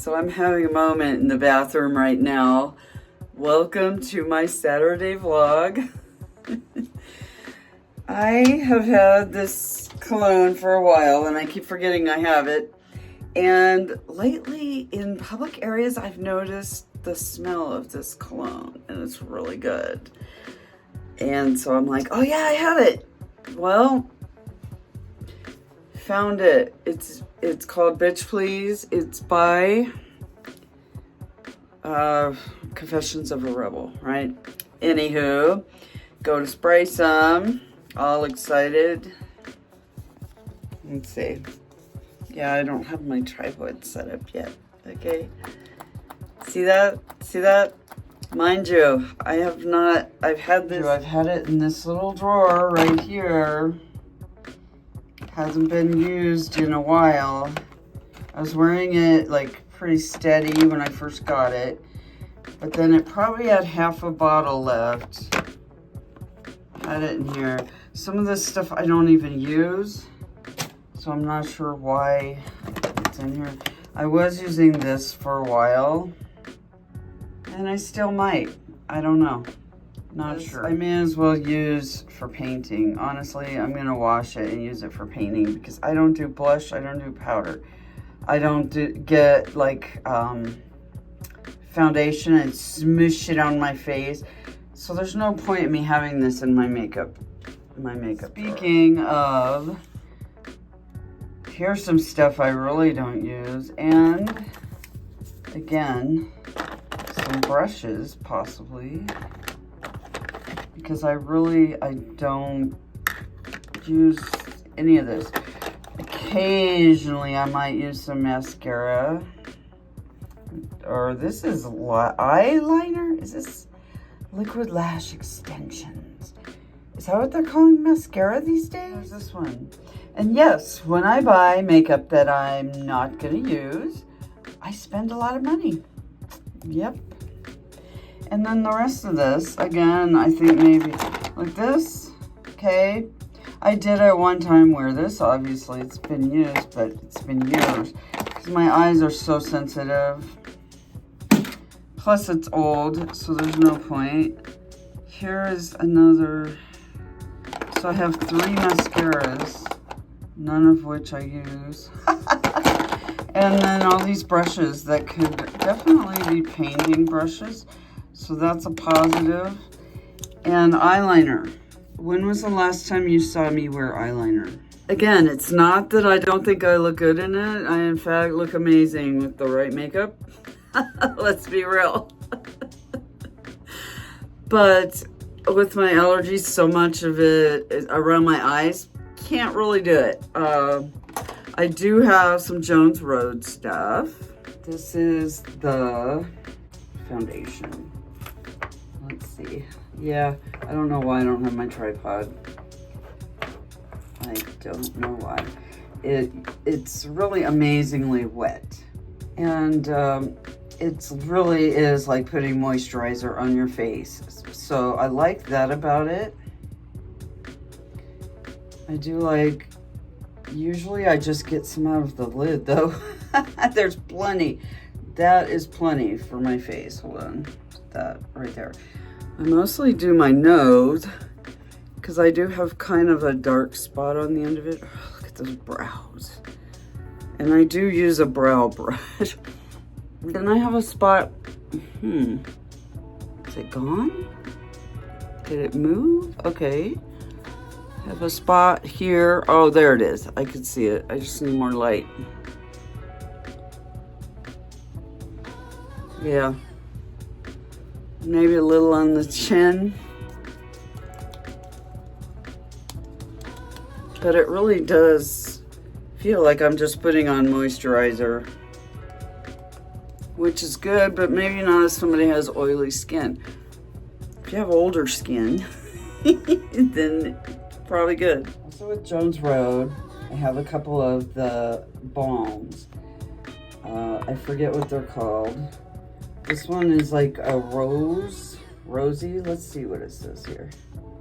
So I'm having a moment in the bathroom right now. Welcome to my Saturday vlog. I have had this cologne for a while and I keep forgetting I have it. And lately in public areas, I've noticed the smell of this cologne and it's really good. And so I'm like, oh yeah, I have it. Well, found it. It's called Bitch Please. It's by Confessions of a Rebel, right? Anywho, go to spray some. All excited. Let's see. Yeah, I don't have my tripod set up yet. Okay. See that? See that? Mind you, I've had it in this little drawer right here. Hasn't been used in a while. I was wearing it like pretty steady when I first got it, but then it probably had half a bottle left. Had it in here. Some of this stuff I don't even use, so I'm not sure why it's in here. I was using this for a while, and I still might. I don't know. Not sure. I may as well use for painting. Honestly, I'm gonna wash it and use it for painting because I don't do blush, I don't do powder. I don't get like foundation and smoosh it on my face. So there's no point in me having this in my makeup. Speaking of, here's some stuff I really don't use, and again, some brushes possibly. Because I don't use any of this. Occasionally I might use some mascara. Or this is eyeliner? Is this liquid lash extensions? Is that what they're calling mascara these days? There's this one. And yes, when I buy makeup that I'm not gonna use, I spend a lot of money. Yep. And then the rest of this, again, I think maybe like this, okay? I did at one time wear this, obviously it's been used, but it's been years because my eyes are so sensitive. Plus it's old, so there's no point. Here is another, so I have 3 mascaras, none of which I use. And then all these brushes that could definitely be painting brushes. So that's a positive. And eyeliner. When was the last time you saw me wear eyeliner? Again, it's not that I don't think I look good in it. I, in fact, look amazing with the right makeup. Let's be real. But with my allergies, so much of it is around my eyes, can't really do it. I do have some Jones Road stuff. This is the foundation. Let's see. Yeah, I don't know why I don't have my tripod. I don't know why. It's really amazingly wet. And it really is like putting moisturizer on your face. So I like that about it. I do like, usually I just get some out of the lid though. There's plenty. That is plenty for my face. Hold on. That right there. I mostly do my nose because I do have kind of a dark spot on the end of it. Oh, look at those brows. And I do use a brow brush. Then I have a spot. Is it gone? Did it move? Okay. I have a spot here. Oh, there it is. I can see it. I just need more light. Yeah. Maybe a little on the chin. But it really does feel like I'm just putting on moisturizer. Which is good, but maybe not if somebody has oily skin. If you have older skin, then it's probably good. Also with Jones Road, I have a couple of the balms. I forget what they're called. This one is like a rosy. Let's see what it says here.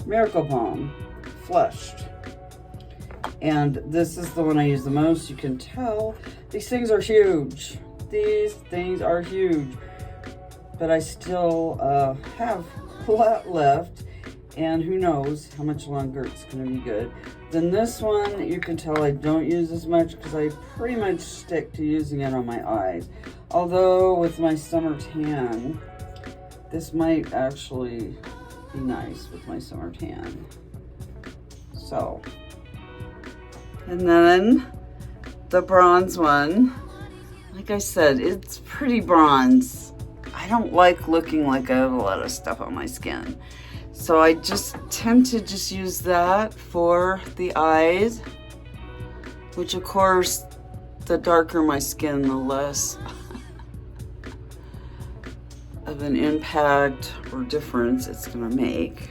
Miracle Balm, flushed. And this is the one I use the most. You can tell these things are huge. these things are huge. But I still have a lot left, and who knows how much longer it's gonna be good. Then this one, you can tell I don't use as much because I pretty much stick to using it on my eyes. Although with my summer tan, this might actually be nice with my summer tan. So, and then the bronze one, like I said, it's pretty bronze. I don't like looking like I have a lot of stuff on my skin. So I just tend to just use that for the eyes, which of course, the darker my skin, the less of an impact or difference it's gonna make.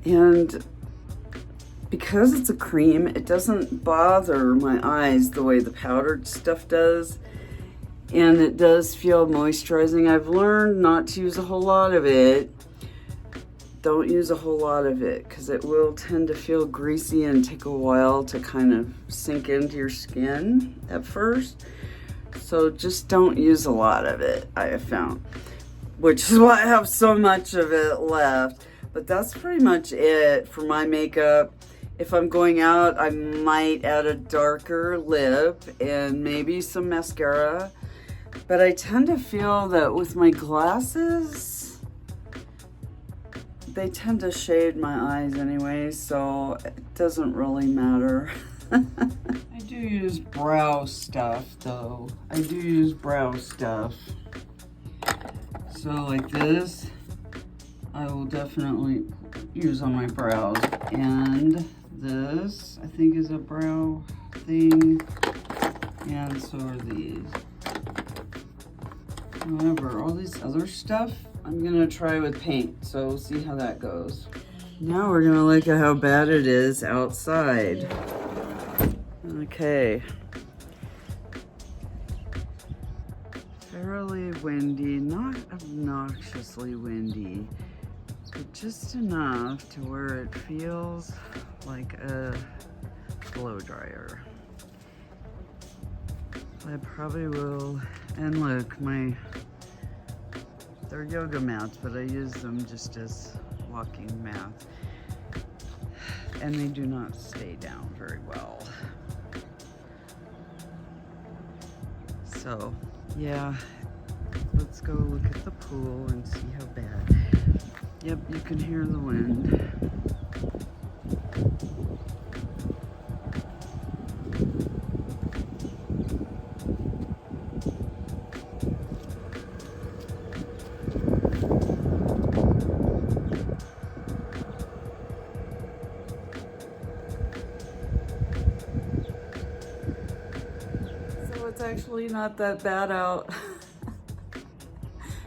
And because it's a cream, it doesn't bother my eyes the way the powdered stuff does. And it does feel moisturizing. I've learned not to use a whole lot of it. Don't use a whole lot of it because it will tend to feel greasy and take a while to kind of sink into your skin at first. So just don't use a lot of it, I have found, which is why I have so much of it left. But that's pretty much it for my makeup. If I'm going out, I might add a darker lip and maybe some mascara. But I tend to feel that with my glasses, they tend to shade my eyes anyway, so it doesn't really matter. I do use brow stuff though. I do use brow stuff. So like this, I will definitely use on my brows. And this, I think, is a brow thing. And so are these. However, all this other stuff, I'm gonna try with paint. So we'll see how that goes. Now we're gonna look at how bad it is outside. Okay. Fairly windy, not obnoxiously windy, but just enough to where it feels like a blow dryer. I probably will, and look, they're yoga mats, but I use them just as walking mats. And they do not stay down very well. So, yeah, let's go look at the pool and see how bad. Yep, you can hear the wind. It's actually not that bad out.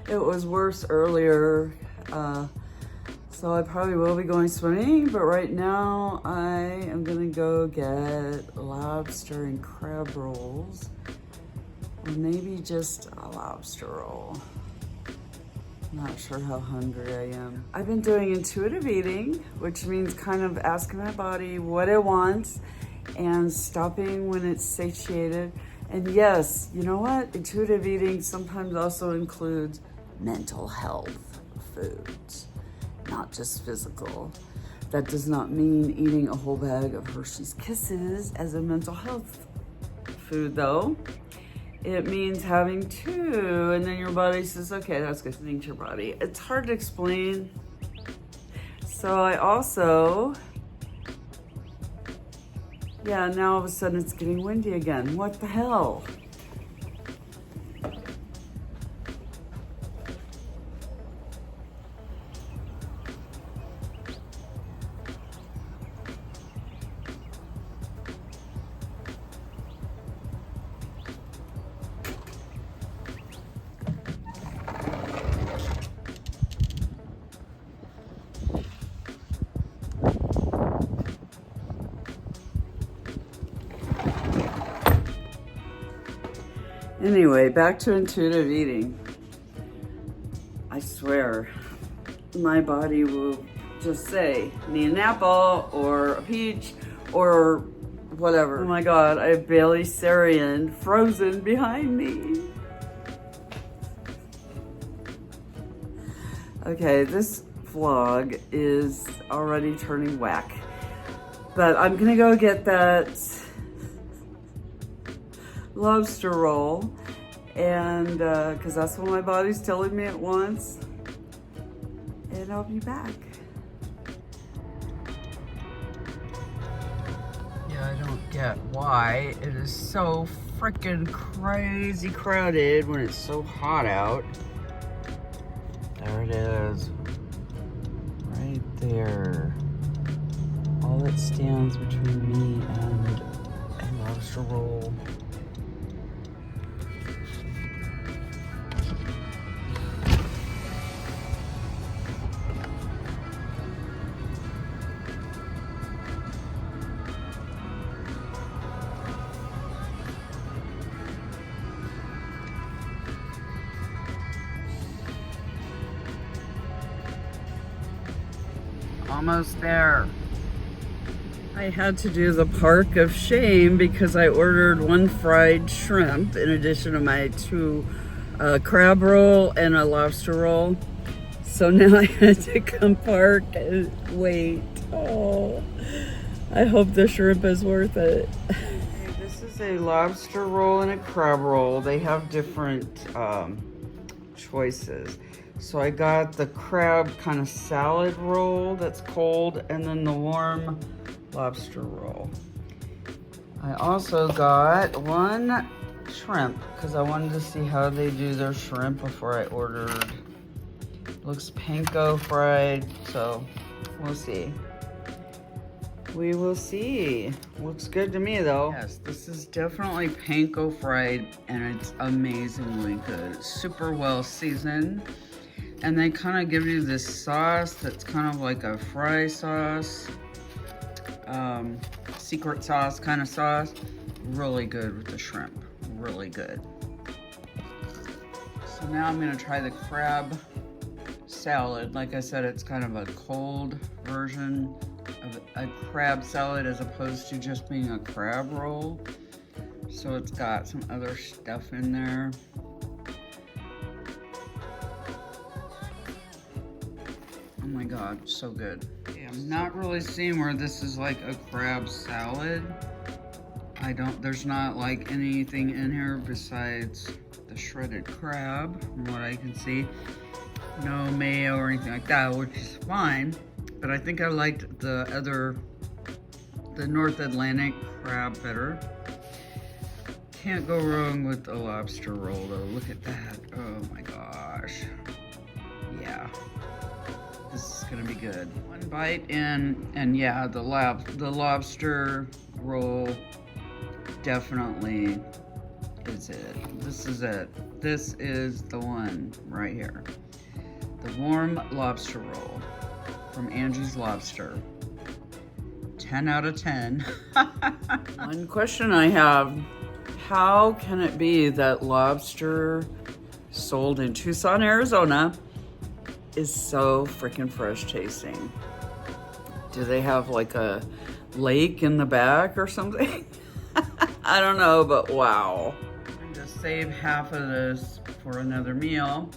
It was worse earlier, so I probably will be going swimming, but right now I am gonna go get lobster and crab rolls, or maybe just a lobster roll. Not sure how hungry I am. I've been doing intuitive eating, which means kind of asking my body what it wants and stopping when it's satiated. And yes, you know what? Intuitive eating sometimes also includes mental health foods, not just physical. That does not mean eating a whole bag of Hershey's Kisses as a mental health food though. It means having two, and then your body says, okay, that's good thing to your body. It's hard to explain. So I also, yeah, now all of a sudden it's getting windy again. What the hell? Anyway, back to intuitive eating. I swear, my body will just say, need an apple or a peach or whatever. Oh my God, I have Bailey Sarian frozen behind me. Okay, this vlog is already turning whack, but I'm gonna go get that lobster roll, and because that's what my body's telling me it wants, and I'll be back. Yeah, I don't get why it is so freaking crazy crowded when it's so hot out. There it is, right there. All that stands between me and a lobster roll. Almost there. I had to do the park of shame because I ordered 1 fried shrimp in addition to my 2 crab roll and a lobster roll. So now I had to come park and wait. Oh, I hope the shrimp is worth it. Okay, this is a lobster roll and a crab roll. They have different choices. So I got the crab kind of salad roll that's cold, and then the warm lobster roll. I also got 1 shrimp because I wanted to see how they do their shrimp before I ordered. Looks panko fried, so we'll see. We will see. Looks good to me though. Yes, this is definitely panko fried, and it's amazingly good. It's super well seasoned. And they kind of give you this sauce that's kind of like a fry sauce, secret sauce kind of sauce. Really good with the shrimp, really good. So now I'm gonna try the crab salad. Like I said, it's kind of a cold version of a crab salad as opposed to just being a crab roll. So it's got some other stuff in there. Oh my God, so good. Okay, I'm not really seeing where this is like a crab salad. There's not like anything in here besides the shredded crab, from what I can see. No mayo or anything like that, which is fine. But I think I liked the North Atlantic crab better. Can't go wrong with the lobster roll though. Look at that. Oh my gosh. Yeah. This is gonna be good. 1 bite in, and yeah, the lobster roll definitely is it. This is it. This is the one right here. The warm lobster roll from Angie's Lobster. 10 out of 10. One question I have, how can it be that lobster sold in Tucson, Arizona is so freaking fresh tasting? Do they have like a lake in the back or something? I don't know, but wow. I'm gonna save half of this for another meal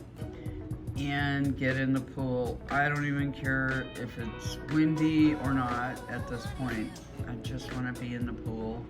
and get in the pool. I don't even care if it's windy or not at this point. I just want to be in the pool.